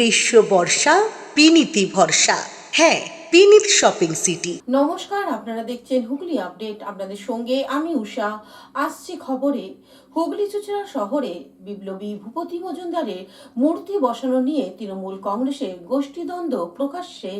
গ্রীষ্ম বর্ষা বিনীতি ভরসা। হ্যাঁ, বিনীত শপিং সিটি। নমস্কার, আপনারা দেখছেন হুগলি আপডেট। আপনাদের সঙ্গে আমি উষা। আসছে খবরে, হুগলি চুঁচুড়া শহরে বিপ্লবী ভূপতি মজুমদারের মূর্তি বসানো নিয়ে তৃণমূল কংগ্রেসের গোষ্ঠীদ্বন্দ্ব প্রকাশ্যে।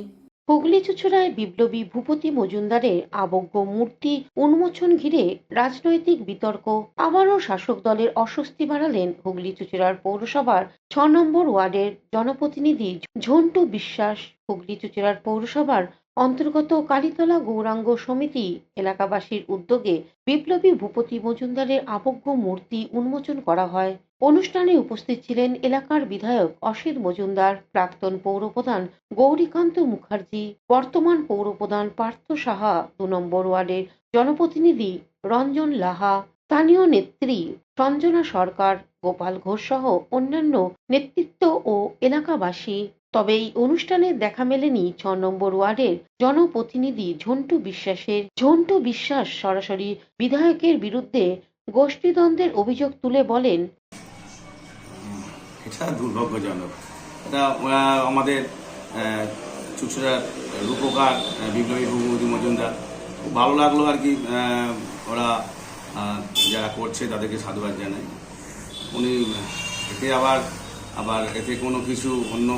হুগলি চুঁচুড়ায় বিপ্লবী ভূপতি মজুমদারের আবজ্ঞ মূর্তি উন্মোচন ঘিরে রাজনৈতিক বিতর্ক। আবারও শাসক দলের অস্বস্তি বাড়ালেন হুগলি চুঁচুড়ার পৌরসভার ৬ নম্বর ওয়ার্ডের জনপ্রতিনিধি ঝন্টু বিশ্বাস। হুগলি চুঁচুড়ার পৌরসভার অন্তর্গত কালীতলা গৌরাঙ্গ সমিতি এলাকাবাসীর উদ্যোগে বিপ্লবী ভূপতি মজুমদারের আবজ্ঞ মূর্তি উন্মোচন করা হয়। অনুষ্ঠানে উপস্থিত ছিলেন এলাকার বিধায়ক অসিত মজুমদার, প্রাক্তন পৌরপ্রধান গৌরীকান্ত মুখার্জি, বর্তমান পৌরপ্রধান পার্থ সাহা, ২ নম্বর ওয়ার্ডের জনপ্রতিনিধি রঞ্জন লাহা, স্থানীয় নেত্রী সঞ্জনা সরকার, গোপাল ঘোষ সহ অন্যান্য নেতৃত্ব ও এলাকাবাসী। তবে এই অনুষ্ঠানে দেখা মেলেনি ৬ নম্বর ওয়ার্ডের জনপ্রতিনিধি ঝন্টু বিশ্বাসের। ঝন্টু বিশ্বাস সরাসরি বিধায়কের বিরুদ্ধে গোষ্ঠীদ্বন্দ্বের অভিযোগ তুলে বলেন, এটা দুর্ভাগ্যজনক। এটা আমাদের চুঁচুড়ার রূপকার বিপ্লবী ভূপতি মজুমদার, খুব ভালো লাগলো আর কি। ওরা যারা করছে তাদেরকে সাধুবাদ জানাই। উনি এতে আবার এতে কোনো কিছু অন্য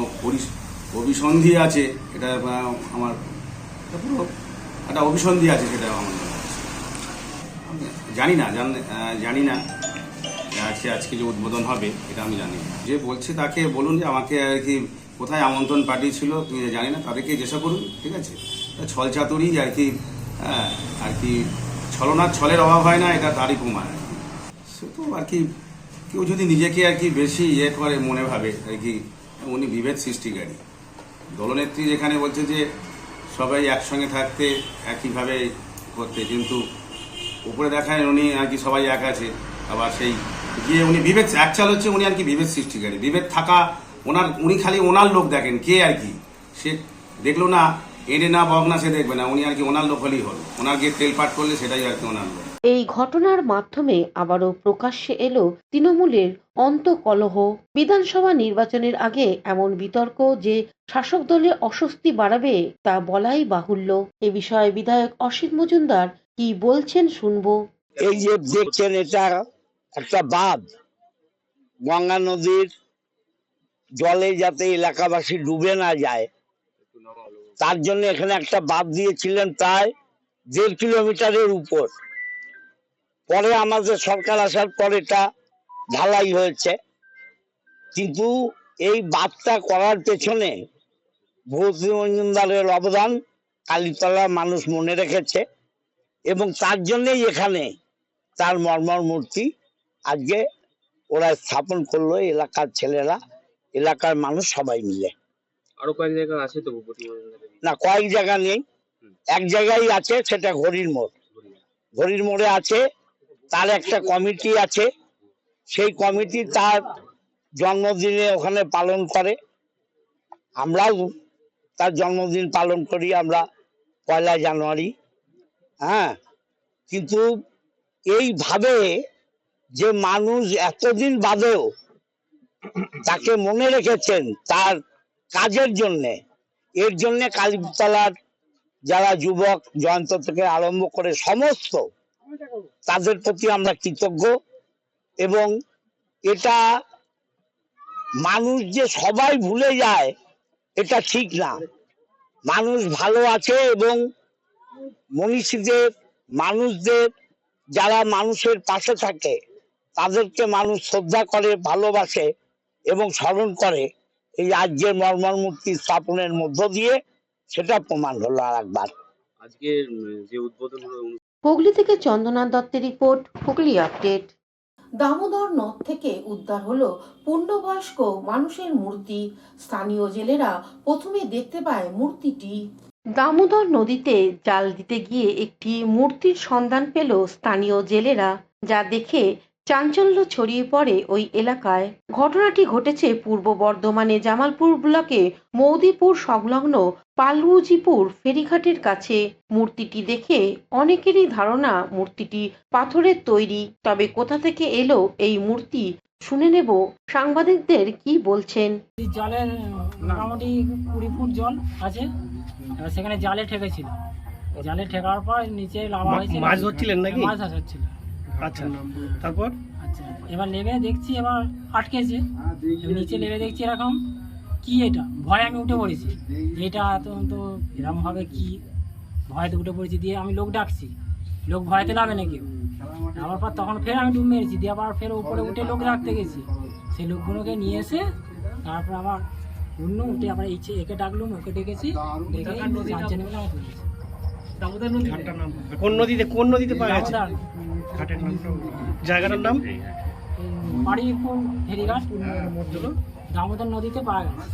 অভিসন্ধি আছে, এটা আমার পুরো একটা অভিসন্ধি আছে, সেটা আমার মনে হচ্ছে। আমি জানি না আজকে যে উদ্বোধন হবে এটা আমি জানি না। যে বলছে তাকে বলুন যে আমাকে আর কি কোথায় আমন্ত্রণ পাঠিয়েছিল জানি না, তাদেরকে জিজ্ঞাসা করুন, ঠিক আছে? ছল চাতুরি আর কি ছলের অভাব হয় না, এটা তারই প্রমাণ আর কি। সে তো আর কি কেউ যদি নিজেকে আর কি বেশি করে মনে ভাবে আর কি, উনি বিভেদ সৃষ্টিকারী। দলনেত্রী যেখানে বলছে যে সবাই একসঙ্গে থাকতে একইভাবে করতে, কিন্তু উপরে দেখায় উনি আর কি সবাই এক আছে, আবার সেই গিয়ে উনি বিভেদ অ্যাকচুয়াল হচ্ছে উনি আর কি বিভেদ সৃষ্টিকারী। বিভেদ থাকা উনি খালি ওনার লোক দেখেন, কে আর কি সে দেখলো না, এনে না বগনা সে দেখবে না, উনি আর কি ওনার লোক হলেই হলো, ওনার গিয়ে তেলপাট করলে সেটাই আর কি ওনার লোক। এই ঘটনার মাধ্যমে আবারও প্রকাশ্যে এলো তৃণমূলের অন্তকলহ। বিধানসভা নির্বাচনের আগে এমন বিতর্ক যে শাসক দলের অস্বস্তি বাড়াবে তা বলাই বাহুল্য। এ বিষয়ে বিধায়ক অসিত মজুমদার কি বলছেন শুনবো। এই যে দেখছেন, এটা একটা বাঁধ, গঙ্গা নদীর জলে যাতে এলাকাবাসী ডুবে না যায় তার জন্য এখানে একটা বাঁধ দিয়েছিলেন প্রায় ১.৫ কিলোমিটারের উপর। পরে আমাদের সরকার আসার পর এটা ঢালাই হয়েছে, কিন্তু এই বাঁধটা করার পেছনে ভূপতি মজুমদারের অবদান কালীতলা মানুষ মনে রেখেছে, এবং তার জন্যই এখানে তার মর্মর মূর্তি আজকে ওরা স্থাপন করলো, এলাকার ছেলেরা, এলাকার মানুষ সবাই মিলে। আরো কয়েক জায়গা আছে তো না, কয়েক জায়গা নেই, এক জায়গায় আছে, সেটা ঘড়ির মোড়। ঘড়ির মোড়ে আছে, তার একটা কমিটি আছে, সেই কমিটি তার জন্মদিনে ওখানে পালন করে। আমরাও তার জন্মদিন পালন করি, আমরা ১লা জানুয়ারি। হ্যাঁ, কিন্তু এইভাবে যে মানুষ এতদিন বাদেও তাকে মনে রেখেছেন তার কাজের জন্যে, এর জন্যে কালীতলার যারা যুবক জয়ন্ত থেকে আরম্ভ করে সমস্ত তাদের প্রতি আমরা কৃতজ্ঞ। এবং এটা মানুষ যে সবাই ভুলে যায় এটা ঠিক না। মানুষ ভালো আছে, এবং মনীষীদের, মানুষদের, যারা মানুষের পাশে থাকে তাদেরকে মানুষ শ্রদ্ধা করে, ভালোবাসে এবং স্মরণ করে। এই আজকের মর্মর মূর্তি স্থাপনের মধ্য দিয়ে সেটা প্রমাণ হলো আর একবার। আজকে যে উদ্বোধন হলো। হুগলি থেকে চন্দনা দত্তের রিপোর্ট, হুগলি আপডেট। দামোদর নদ থেকে উদ্ধার হলো পূর্ণবয়স্ক মানুষের মূর্তি। স্থানীয় জেলেরা প্রথমে দেখতে পায় মূর্তিটি। দামোদর নদীতে জাল দিতে গিয়ে একটি মূর্তির সন্ধান পেল স্থানীয় জেলেরা, যা দেখে চাঞ্চল্য ছড়িয়ে পড়ে ওই এলাকায়। ঘটনাটি ঘটেছে পূর্ব বর্ধমানে জামালপুর ব্লকে মৌদিপুর সংলগ্ন পালুজিপুর ফেরিঘাটের কাছে। মূর্তিটি দেখে অনেকেরই ধারণা মূর্তিটি পাথরের তৈরি, তবে কোথা থেকে এলো এই মূর্তি শুনে নেব সাংবাদিকদের কি বলছেন। এই জলের মোটামুটি 20 ফুট জল আছে। এবার সেখানে জালে ঠেকেছিল, জালে ঠেকার পর নিচে লাভা হয়েছে। মাছ ধরছিলেন নাকি? মাছ ধরছিল। আচ্ছা, তারপর আচ্ছা, এবার নেমে দেখছি এবার আটকেছে। এবার নিচে নেমে দেখছি এরকম কি, এটা ভয়ে আমি উঠে পড়েছি যে এটা তো এরকম হবে কি, ভয়তে উঠে পড়েছি। দিয়ে আমি লোক ডাকছি, লোক ভয়তে নামে না কেউ। আমার পর তখন ফের আমি ডুব মেরেছি, দিয়ে আবার ফের উপরে উঠে লোক রাখতে গেছি। সেই লোকগুলোকে নিয়ে এসে তারপর আবার অন্য উঠে আবার একে ডাকলুম, ওকে ডেকেছি, ডেকে জানছে নেমে আমার তুলেছি। কোন নদীতে পাওয়া গেছে? ঘাটের নামটা, জায়গাটার নাম? বাড়িপুর ফেরিঘাট, দামোদর নদীতে পাওয়া গেছে।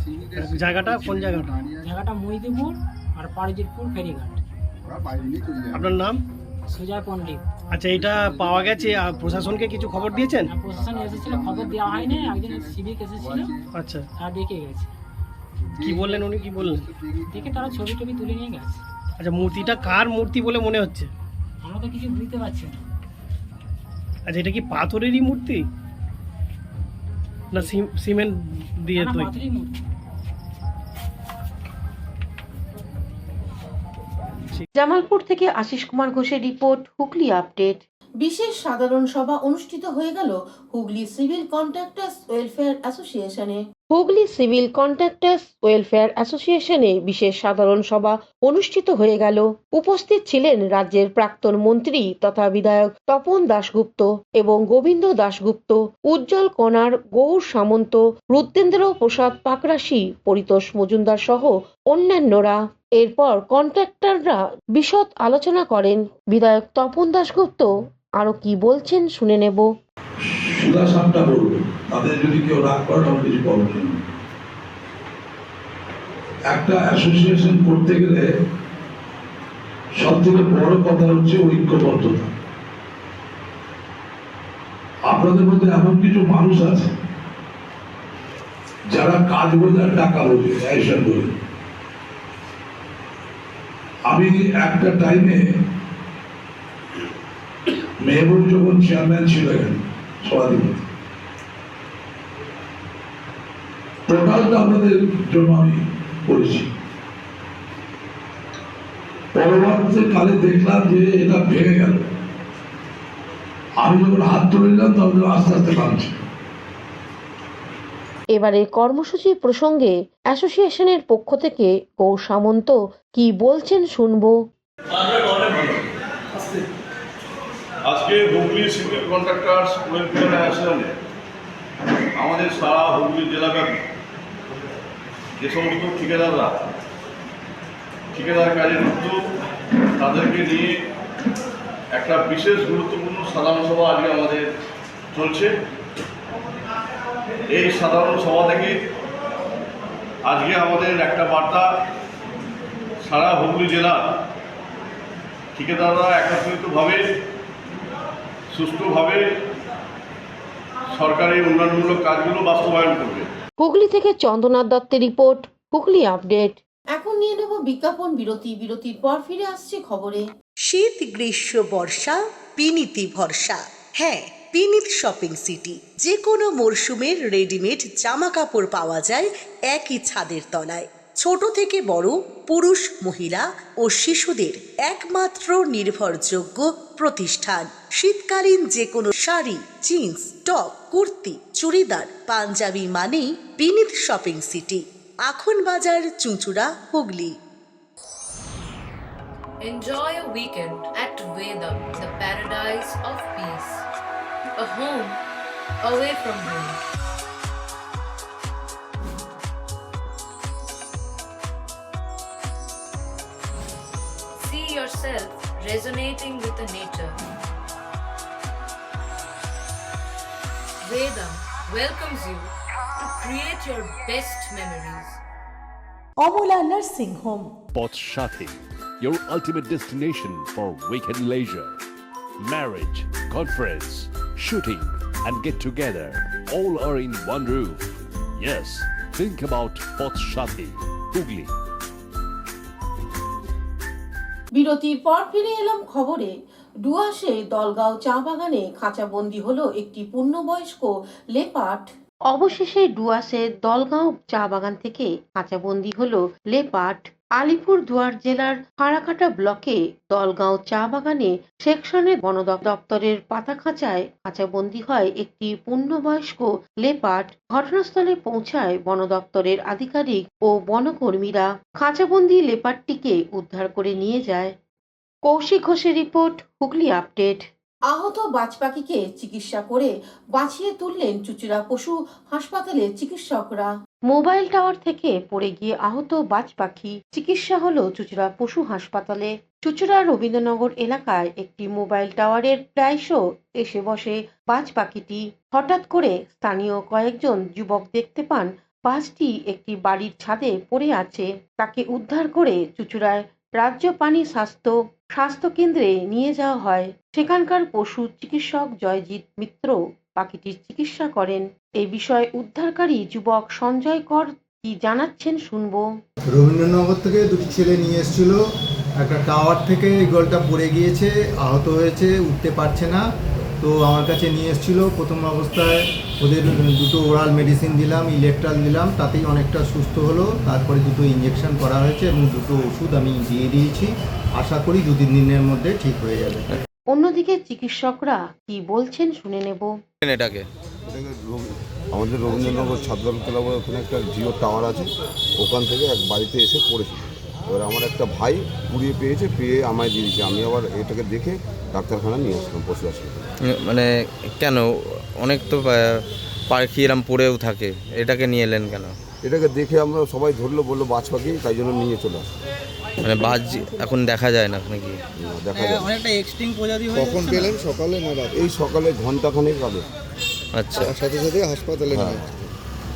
জায়গাটা কোন জায়গাটা? জায়গাটা মহিদিপুর আর পারিজিতপুর ফেরিঘাট। আপনার নাম? সুজয় পণ্ডিত। আচ্ছা, এটা পাওয়া গেছে, আর প্রশাসনকে কিছু খবর দিয়েছেন? প্রশাসন এসেছিল, খবর দেওয়া হয়নি। একজন সিভিক এসেছিল, আচ্ছা, তারা দেখে গেছে। কি বললেন উনি, কি বললেন? দেখে তারা ছবি টবি তুলে নিয়ে গেছে। আচ্ছা, মূর্তিটা কার মূর্তি বলে মনে হচ্ছে? আমরা তো কিছু বুঝতে পারছি না। আচ্ছা, এটা কি পাথরেরই মূর্তি না সিমেন্ট দিয়ে না, তৈরি? পাথরের মূর্তি। জামালপুর থেকে আশিস কুমার ঘোষের রিপোর্ট, হুগলি আপডেট। বিশেষ সাধারণ সভা অনুষ্ঠিত হয়ে গেল হুগলি সিভিল কন্ট্রাক্টরস ওয়েলফেয়ার অ্যাসোসিয়েশনে। হুগলি সিভিল কন্ট্রাক্টরস ওয়েলফেয়ার অ্যাসোসিয়েশনে বিশেষ সাধারণ সভা অনুষ্ঠিত হয়ে গেল। উপস্থিত ছিলেন রাজ্যের প্রাক্তন মন্ত্রী তথা বিধায়ক তপন দাশগুপ্ত এবং গোবিন্দ দাশগুপ্ত, উজ্জ্বল কণার, গৌর সামন্ত, রুদ্রেন্দ্র প্রসাদ পাকরাশি, পরিতোষ মজুমদার সহ অন্যান্যরা। এরপর কন্ট্রাক্টররা বিশদ আলোচনা করেন। বিধায়ক তপন দাশগুপ্ত আরো কি বলছেন শুনে নেব। সুদা সাপটা বলবো, তাদের যদি কেউ রাগ করে তখন কিছু বলবো না। একটা অ্যাসোসিয়েশন করতে গেলে সব থেকে বড় কথা হচ্ছে ঐক্যবদ্ধতা। আপনাদের মধ্যে এমন কিছু মানুষ আছে যারা কাজ বোঝে আর টাকা বোঝে, অ্যাকশন বোঝে। আমি একটা টাইমে মেহবুব যখন চেয়ারম্যান ছিল এখানে সভাধিপতি, টোটালটা আপনাদের জন্য আমি করেছি। পরবর্তী কালে দেখলাম যে এটা ভেঙে গেল। আমি যখন হাত তুলে নিলাম তখন আস্তে আস্তে ভাঙছে। এবারে কর্মসূচি প্রসঙ্গে অ্যাসোসিয়েশনের পক্ষ থেকে গৌর সামন্ত কি বলছেন শুনবো। আজকে হুগলি সিভিল কন্ট্রাক্টরস ওয়েলফেয়ার অ্যাসোসিয়েশনে আমাদের সারা হুগলি জেলাব্যাপী যে সমস্ত ঠিকাদাররা ঠিকাদার কাজে যুক্ত, তাদেরকে নিয়ে একটা বিশেষ গুরুত্বপূর্ণ সাধারণ সভা আজকে আমাদের চলছে। এই সাধারণ সভা থেকে আজকে আমাদের একটা বার্তা, সারা হুগলি জেলার ঠিকাদাররা একত্রিতভাবে সুষ্ঠুভাবে সরকারি উন্নয়নমূলক কাজগুলো বাস্তবায়ন করবে। হুগলি থেকে চন্দ্রনাথ দত্তের রিপোর্ট, হুগলি আপডেট। এখন নিয়ে নেব বিজ্ঞাপন বিরতি। বিরতির পর ফিরে আসছে খবরে। শীত, গ্রীষ্ম, বর্ষা, পিনিতি ভরসা। হ্যাঁ, পিনিত শপিং সিটি। যে কোনো মরশুমের রেডিমেড জামা কাপড় পাওয়া যায় একই ছাদের তলায়। ছোট থেকে বড়, পুরুষ, মহিলা ও শিশুদের একমাত্র নির্ভরযোগ্য প্রতিষ্ঠান। শীতকালীন যে কোনো শাড়ি, জিন্স, টপ, কুর্তি, চুড়িদার, পাঞ্জাবি মানেই পিনিত শপিং সিটি। আখন বাজার, চুঁচুড়া, Hooghly. Enjoy a weekend at Vedam, the paradise of peace. A home away from home. See yourself resonating with the nature. Vedam welcomes you to create your best memories. Amala nursing home. Potshati, your ultimate destination for weekend leisure. Marriage, conference, shooting, and get together all are in one roof. Yes, think about Potshati, Hugli. বিরতির পর ফিরে এলাম খবরে। ডুয়ার্সে দলগাঁও চা বাগানে খাঁচাবন্দি হলো একটি পূর্ণবয়স্ক লেপার্ড। অবশেষে ডুয়ার্সের দলগাঁও চা বাগান থেকে খাঁচাবন্দি হলো লেপার্ড। আলিপুরদুয়ার জেলার ফারাকাটা ব্লকে দলগাঁও চা বাগানে সেকশনের বন দপ্তরের পাতা খাঁচায় খাঁচাবন্দি হয় একটি পূর্ণবয়স্ক লেপার্ড। ঘটনাস্থলে পৌঁছায় বন দপ্তরের আধিকারিক ও বনকর্মীরা। খাঁচাবন্দি লেপার্ডটিকে উদ্ধার করে নিয়ে যায়। কৌশিক ঘোষের রিপোর্ট, হুগলি আপডেট। আহত বাজ পাখিকে চিকিৎসা করে বাঁচিয়ে তুললেন চুঁচুড়া পশু হাসপাতালের চিকিৎসকরা। মোবাইল টাওয়ার থেকে পড়ে গিয়ে আহত বাজ পাখি চিকিৎসা হলো চুঁচুড়া পশু হাসপাতালে। চুঁচুড়া রবীন্দ্রনগর এলাকায় একটি মোবাইল টাওয়ারের প্রায়শ এসে বসে বাজ পাখিটি। হঠাৎ করে স্থানীয় কয়েকজন যুবক দেখতে পান বাজটি একটি বাড়ির ছাদে পড়ে আছে। তাকে উদ্ধার করে চুঁচুড়ায় রাজ্য প্রাণী স্বাস্থ্য কেন্দ্রে নিয়ে যাওয়া হয়। সেখানকার পশু চিকিৎসক জয়জিৎ মিত্র পাখিটির চিকিৎসা করেন। এই বিষয়ে উদ্ধারকারী যুবক সঞ্জয় কর কি জানাচ্ছেন শুনবো। রবীন্দ্রনগর থেকে দুটি ছেলে নিয়ে এসেছিল। একটা টাওয়ার থেকে ইগলটা পড়ে গিয়েছে, আহত হয়েছে, উঠতে পারছে না। তো আমার কাছে নিয়ে এসেছিল। প্রথম অবস্থায় ওদের দুটো ওরাল মেডিসিন দিলাম, ইলেকট্রাল দিলাম, তাতেই অনেকটা সুস্থ হলো। তারপরে দুটো ইঞ্জেকশন করা হয়েছে এবং দুটো ওষুধ আমি দিয়ে দিয়েছি। আশা করি 2-3 দিনের মধ্যে ঠিক হয়ে যাবে। অন্যদিকে চিকিৎসকরা কি বলছেন শুনে নেব। এটাকে আমাদের রবীন্দ্রনগর ছাদগাঁতলা বলে ওখানে একটা জিও টাওয়ার আছে, ওখান থেকে এক বাড়িতে এসে পড়েছিল। এবার আমার একটা ভাই কুড়িয়ে পেয়ে আমায় দিয়ে দিয়েছে। আমি আবার এটাকে দেখে ডাক্তারখানা নিয়ে আসলাম, পশু হাসপাতালে। মানে কেন, অনেক তো পাখি এরম পড়েও থাকে, এটাকে নিয়ে এলেন কেন? এটাকে দেখে আমরা সবাই ধরলো, বললো বাজ পাখি, তাই জন্য নিয়ে চলে আসলাম। মানে বাজ এখন দেখা যায় না নাকি? দেখা যায় অনেকটা এক্সটিং প্রজাতি হয়ে কখন পেলেন? সকালে না রাত? এই সকালে ঘন্টাখানেক আগে। আচ্ছা, সাথে সাথে হাসপাতালে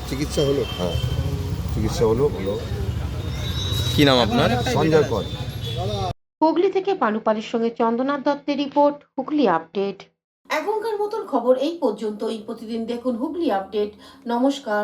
চিকিৎসা হলো। হ্যাঁ, চিকিৎসা হলো। কি নাম আপনার? সঞ্জয় কর। হুগলি থেকে পানুপালের সঙ্গে চন্দ্রনাথ দত্তের রিপোর্ট, হুগলি আপডেট। এখনকার মতন খবর এই পর্যন্তই। প্রতিদিন দেখুন হুগলি আপডেট। নমস্কার।